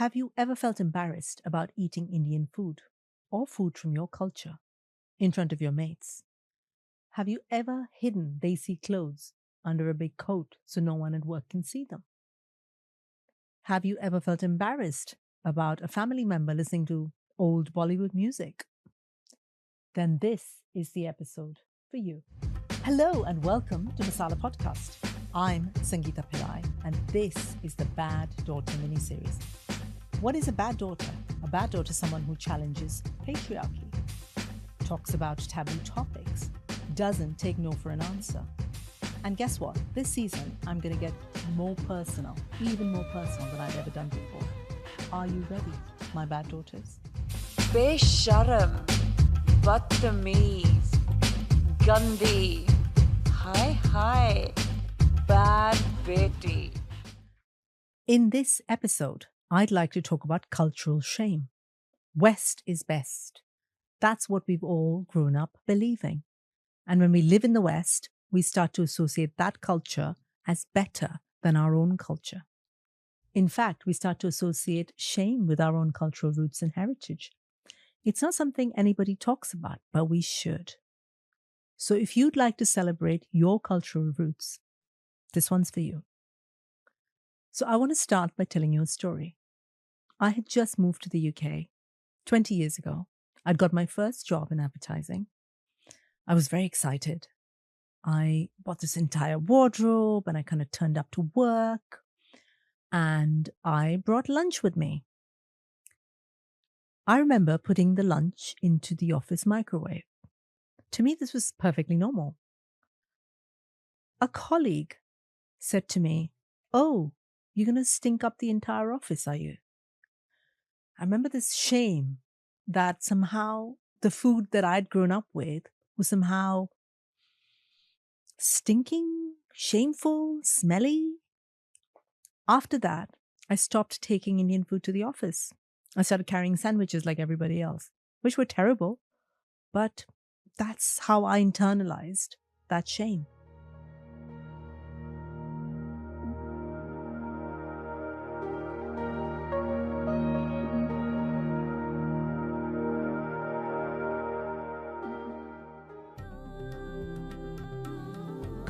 Have you ever felt embarrassed about eating Indian food or food from your culture in front of your mates? Have you ever hidden desi clothes under a big coat so no one at work can see them? Have you ever felt embarrassed about a family member listening to old Bollywood music? Then this is the episode for you. Hello and welcome to Masala Podcast. I'm Sangeeta Pillai and this is the Bad Daughter miniseries. What is a bad daughter? A bad daughter is someone who challenges patriarchy, talks about taboo topics, doesn't take no for an answer. And guess what? This season, I'm going to get more personal, even more personal than I've ever done before. Are you ready, my bad daughters? बेशरम, बदतमीज, गंदी, हाय, bad बेटी. In this episode, I'd like to talk about cultural shame. West is best. That's what we've all grown up believing. And when we live in the West, we start to associate that culture as better than our own culture. In fact, we start to associate shame with our own cultural roots and heritage. It's not something anybody talks about, but we should. So if you'd like to celebrate your cultural roots, this one's for you. So I want to start by telling you a story. I had just moved to the UK 20 years ago. I'd got my first job in advertising. I was very excited. I bought this entire wardrobe and I kind of turned up to work and I brought lunch with me. I remember putting the lunch into the office microwave. To me, this was perfectly normal. A colleague said to me, "Oh, you're going to stink up the entire office, are you?" I remember this shame that somehow the food that I'd grown up with was somehow stinking, shameful, smelly. After that, I stopped taking Indian food to the office. I started carrying sandwiches like everybody else, which were terrible, but that's how I internalized that shame.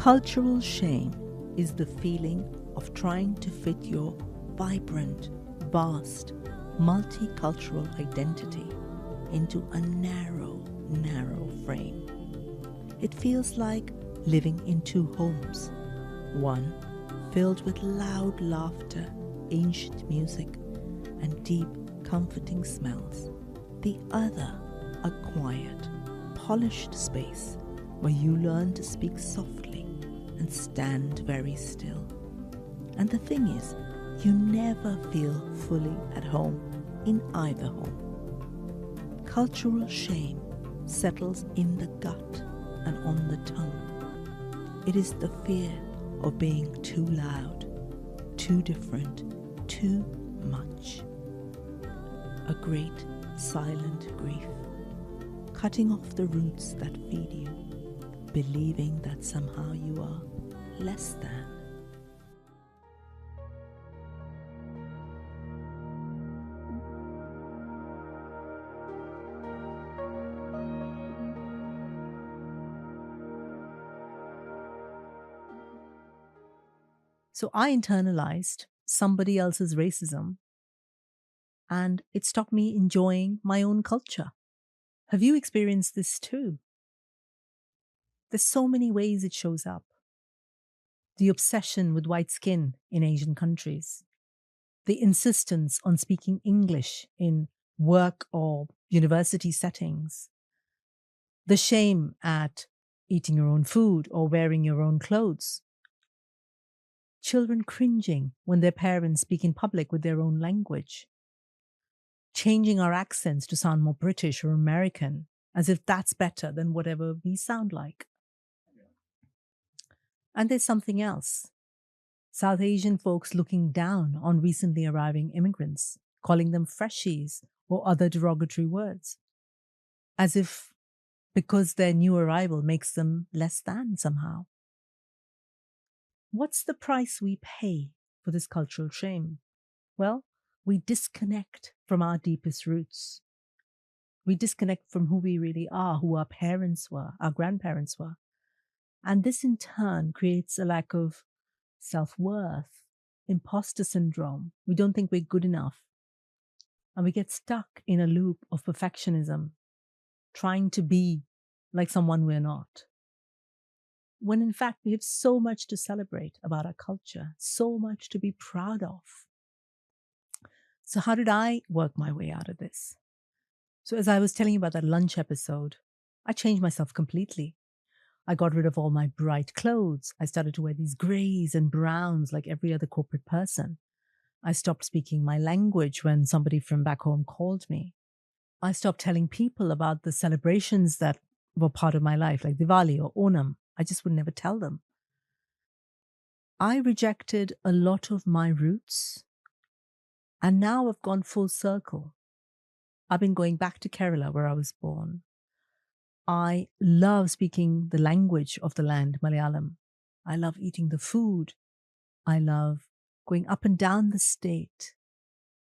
Cultural shame is the feeling of trying to fit your vibrant, vast, multicultural identity into a narrow frame. It feels like living in two homes. One filled with loud laughter, ancient music, and deep, comforting smells. The other, a quiet, polished space where you learn to speak softly and stand very still. And the thing is, you never feel fully at home in either home. Cultural shame settles in the gut and on the tongue. It is the fear of being too loud, too different, too much. A great silent grief, cutting off the roots that feed you, believing that somehow you are less than. So I internalized somebody else's racism and it stopped me enjoying my own culture. Have you experienced this too? There's so many ways it shows up. The obsession with white skin in Asian countries, the insistence on speaking English in work or university settings, the shame at eating your own food or wearing your own clothes, children cringing when their parents speak in public with their own language, changing our accents to sound more British or American, as if that's better than whatever we sound like. And there's something else. South Asian folks looking down on recently arriving immigrants, calling them freshies or other derogatory words, as if because their new arrival makes them less than somehow. What's the price we pay for this cultural shame? Well, we disconnect from our deepest roots. We disconnect from who we really are, who our parents were, our grandparents were. And this in turn creates a lack of self-worth, imposter syndrome. We don't think we're good enough. And we get stuck in a loop of perfectionism, trying to be like someone we're not. When in fact, we have so much to celebrate about our culture, so much to be proud of. So how did I work my way out of this? So as I was telling you about that lunch episode, I changed myself completely. I got rid of all my bright clothes. I started to wear these grays and browns like every other corporate person. I stopped speaking my language when somebody from back home called me. I stopped telling people about the celebrations that were part of my life, like Diwali or Onam. I just would never tell them. I rejected a lot of my roots, and now I've gone full circle. I've been going back to Kerala, where I was born. I love speaking the language of the land, Malayalam. I love eating the food. I love going up and down the state.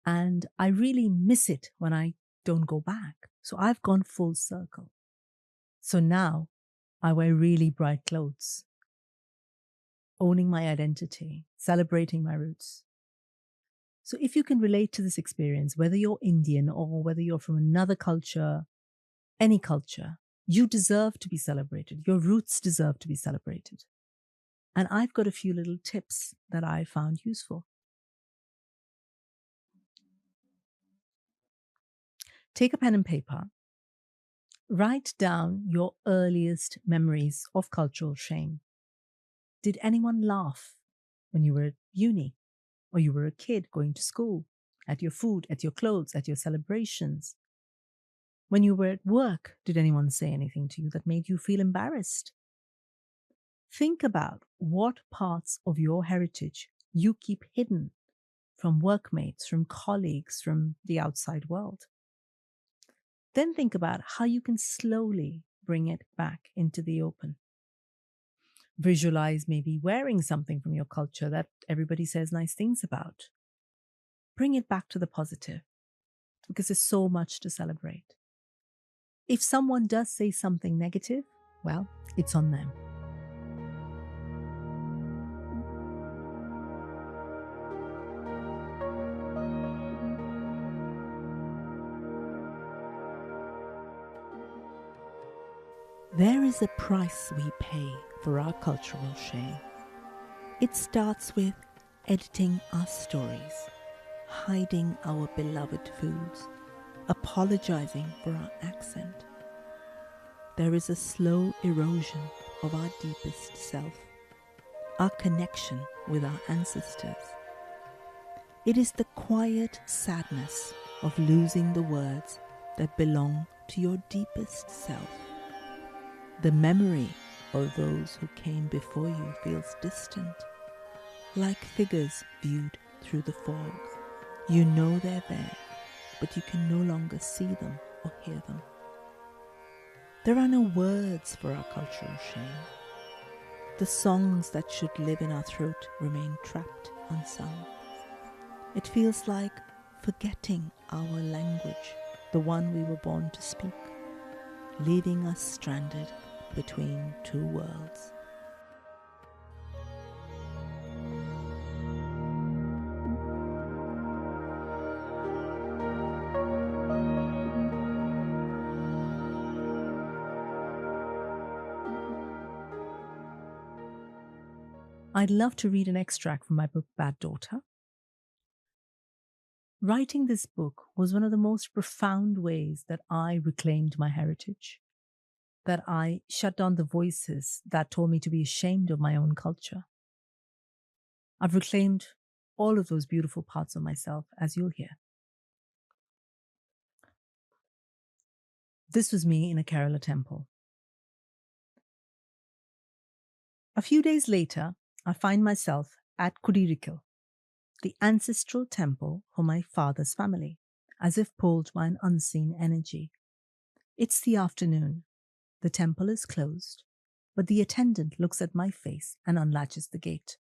And I really miss it when I don't go back. So I've gone full circle. So now I wear really bright clothes, owning my identity, celebrating my roots. So if you can relate to this experience, whether you're Indian or whether you're from another culture, any culture, you deserve to be celebrated. Your roots deserve to be celebrated. And I've got a few little tips that I found useful. Take a pen and paper. Write down your earliest memories of cultural shame. Did anyone laugh when you were at uni? Or you were a kid going to school? At your food, at your clothes, at your celebrations? When you were at work, did anyone say anything to you that made you feel embarrassed? Think about what parts of your heritage you keep hidden from workmates, from colleagues, from the outside world. Then think about how you can slowly bring it back into the open. Visualize maybe wearing something from your culture that everybody says nice things about. Bring it back to the positive, because there's so much to celebrate. If someone does say something negative, well, it's on them. There is a price we pay for our cultural shame. It starts with editing our stories, hiding our beloved foods, apologizing for our accent. There is a slow erosion of our deepest self, our connection with our ancestors. It is the quiet sadness of losing the words that belong to your deepest self. The memory of those who came before you feels distant, like figures viewed through the fog. You know they're there, but you can no longer see them or hear them. There are no words for our cultural shame. The songs that should live in our throat remain trapped, unsung. It feels like forgetting our language, the one we were born to speak, leaving us stranded between two worlds. I'd love to read an extract from my book, Bad Daughter. Writing this book was one of the most profound ways that I reclaimed my heritage, that I shut down the voices that told me to be ashamed of my own culture. I've reclaimed all of those beautiful parts of myself, as you'll hear. This was me in a Kerala temple. A few days later, I find myself at Kudirikal, the ancestral temple for my father's family, as if pulled by an unseen energy. It's the afternoon. The temple is closed, but the attendant looks at my face and unlatches the gate.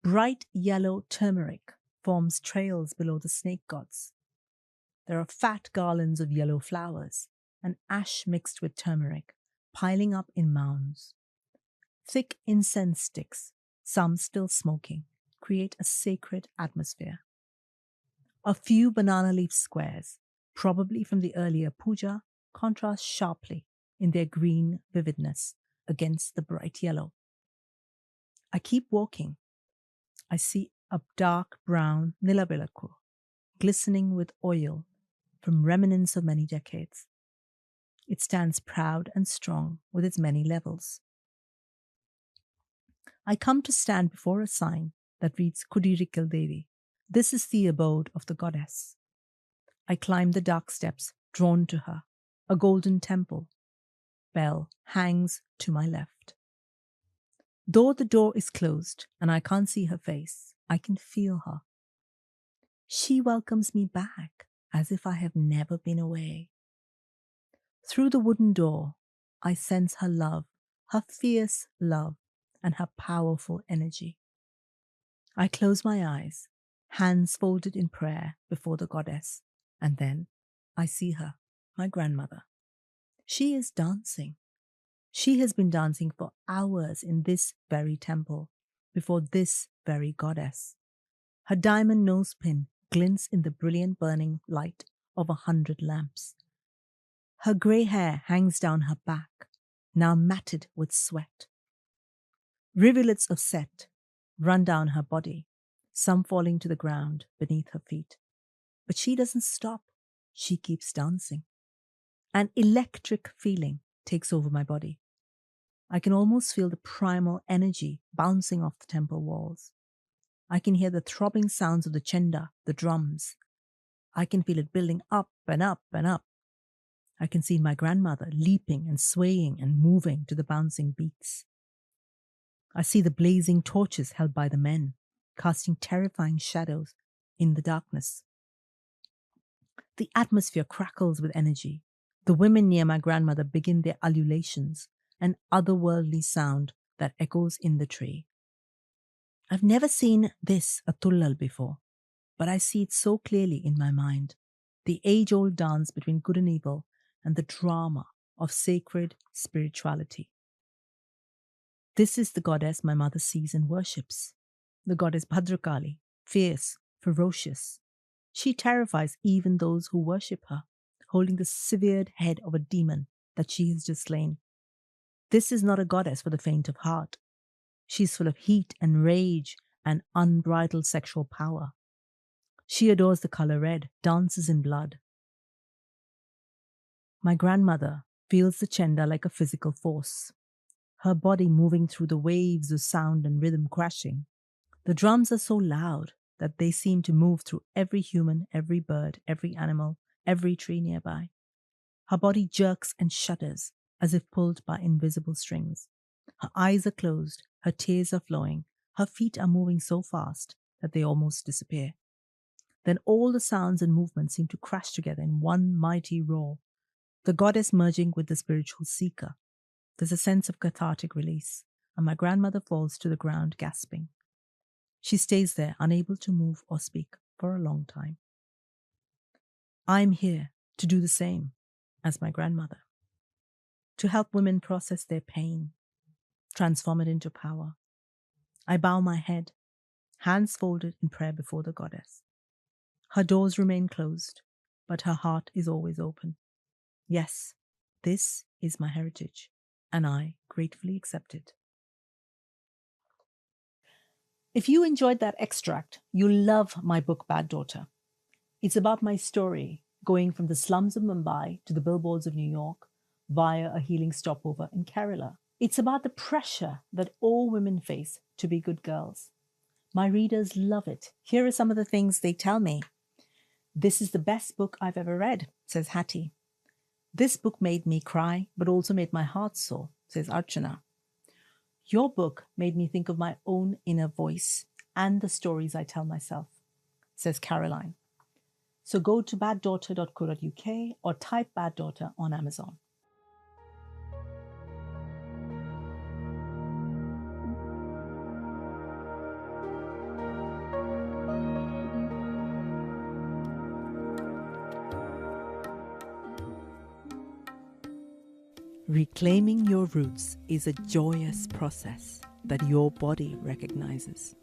Bright yellow turmeric forms trails below the snake gods. There are fat garlands of yellow flowers and ash mixed with turmeric, piling up in mounds. Thick incense sticks, some still smoking, create a sacred atmosphere. A few banana leaf squares, probably from the earlier puja, contrast sharply in their green vividness against the bright yellow. I keep walking. I see a dark brown nilabilaku, glistening with oil from remnants of many decades. It stands proud and strong with its many levels. I come to stand before a sign that reads Kudirikal Devi. This is the abode of the goddess. I climb the dark steps, drawn to her. A golden temple. Bell hangs to my left. Though the door is closed and I can't see her face, I can feel her. She welcomes me back as if I have never been away. Through the wooden door, I sense her love, her fierce love, and her powerful energy. I close my eyes, hands folded in prayer before the goddess, and then I see her, my grandmother. She is dancing. She has been dancing for hours in this very temple, before this very goddess. Her diamond nosepin glints in the brilliant burning light of 100 lamps. Her grey hair hangs down her back, now matted with sweat. Rivulets of sweat run down her body, some falling to the ground beneath her feet. But she doesn't stop. She keeps dancing. An electric feeling takes over my body. I can almost feel the primal energy bouncing off the temple walls. I can hear the throbbing sounds of the chenda, the drums. I can feel it building up and up and up. I can see my grandmother leaping and swaying and moving to the bouncing beats. I see the blazing torches held by the men, casting terrifying shadows in the darkness. The atmosphere crackles with energy. The women near my grandmother begin their ululations, an otherworldly sound that echoes in the tree. I've never seen this a tullal before, but I see it so clearly in my mind. The age-old dance between good and evil and the drama of sacred spirituality. This is the goddess my mother sees and worships. The goddess Bhadrakali, fierce, ferocious. She terrifies even those who worship her, holding the severed head of a demon that she has just slain. This is not a goddess for the faint of heart. She is full of heat and rage and unbridled sexual power. She adores the color red, dances in blood. My grandmother feels the chenda like a physical force, her body moving through the waves of sound and rhythm crashing. The drums are so loud that they seem to move through every human, every bird, every animal, every tree nearby. Her body jerks and shudders as if pulled by invisible strings. Her eyes are closed, her tears are flowing, her feet are moving so fast that they almost disappear. Then all the sounds and movements seem to crash together in one mighty roar, the goddess merging with the spiritual seeker. There's a sense of cathartic release, and my grandmother falls to the ground gasping. She stays there, unable to move or speak, for a long time. I'm here to do the same as my grandmother, to help women process their pain, transform it into power. I bow my head, hands folded in prayer before the goddess. Her doors remain closed, but her heart is always open. Yes, this is my heritage, and I gratefully accept it. If you enjoyed that extract, you'll love my book, Bad Daughter. It's about my story, going from the slums of Mumbai to the billboards of New York via a healing stopover in Kerala. It's about the pressure that all women face to be good girls. My readers love it. Here are some of the things they tell me. This is the best book I've ever read, says Hattie. This book made me cry, but also made my heart sore, says Archana. Your book made me think of my own inner voice and the stories I tell myself, says Caroline. So go to baddaughter.co.uk or type Bad Daughter on Amazon. Reclaiming your roots is a joyous process that your body recognizes.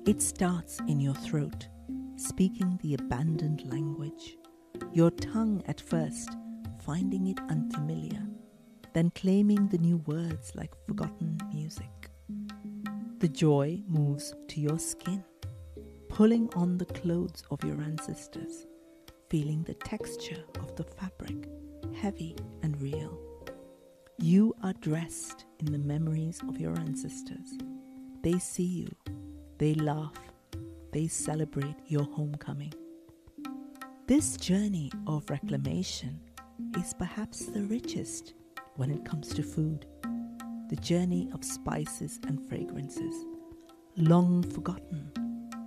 It starts in your throat, speaking the abandoned language. Your tongue at first, finding it unfamiliar, then claiming the new words like forgotten music. The joy moves to your skin, pulling on the clothes of your ancestors, feeling the texture of the fabric, heavy and real. You are dressed in the memories of your ancestors. They see you, they laugh, they celebrate your homecoming. This journey of reclamation is perhaps the richest when it comes to food. The journey of spices and fragrances, long forgotten,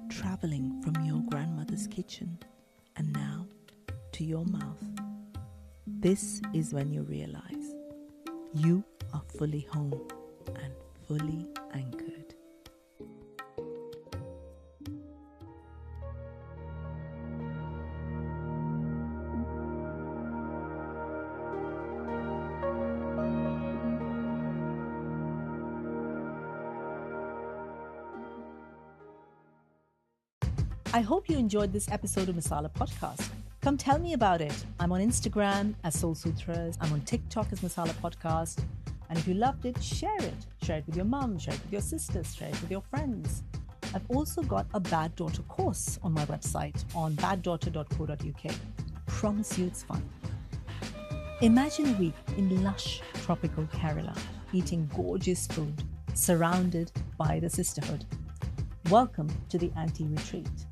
traveling from your grandmother's kitchen and now to your mouth. This is when you realize you are fully home and fully anchored. I hope you enjoyed this episode of Masala Podcast. Come tell me about it. I'm on Instagram as Soul Sutras. I'm on TikTok as Masala Podcast. And if you loved it, share it. Share it with your mum, share it with your sisters, share it with your friends. I've also got a Bad Daughter course on my website on baddaughter.co.uk. Promise you it's fun. Imagine a week in lush tropical Kerala, eating gorgeous food, surrounded by the sisterhood. Welcome to the Anti-Retreat,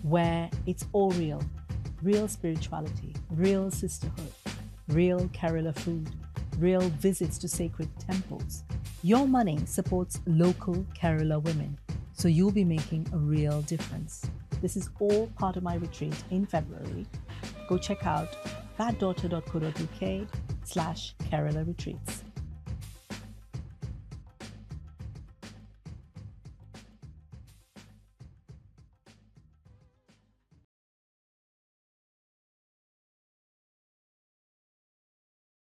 where it's all real. Real spirituality, real sisterhood, real Kerala food, real visits to sacred temples. Your money supports local Kerala women, so you'll be making a real difference. This is all part of my retreat in February. Go check out baddaughter.co.uk/Kerala retreats.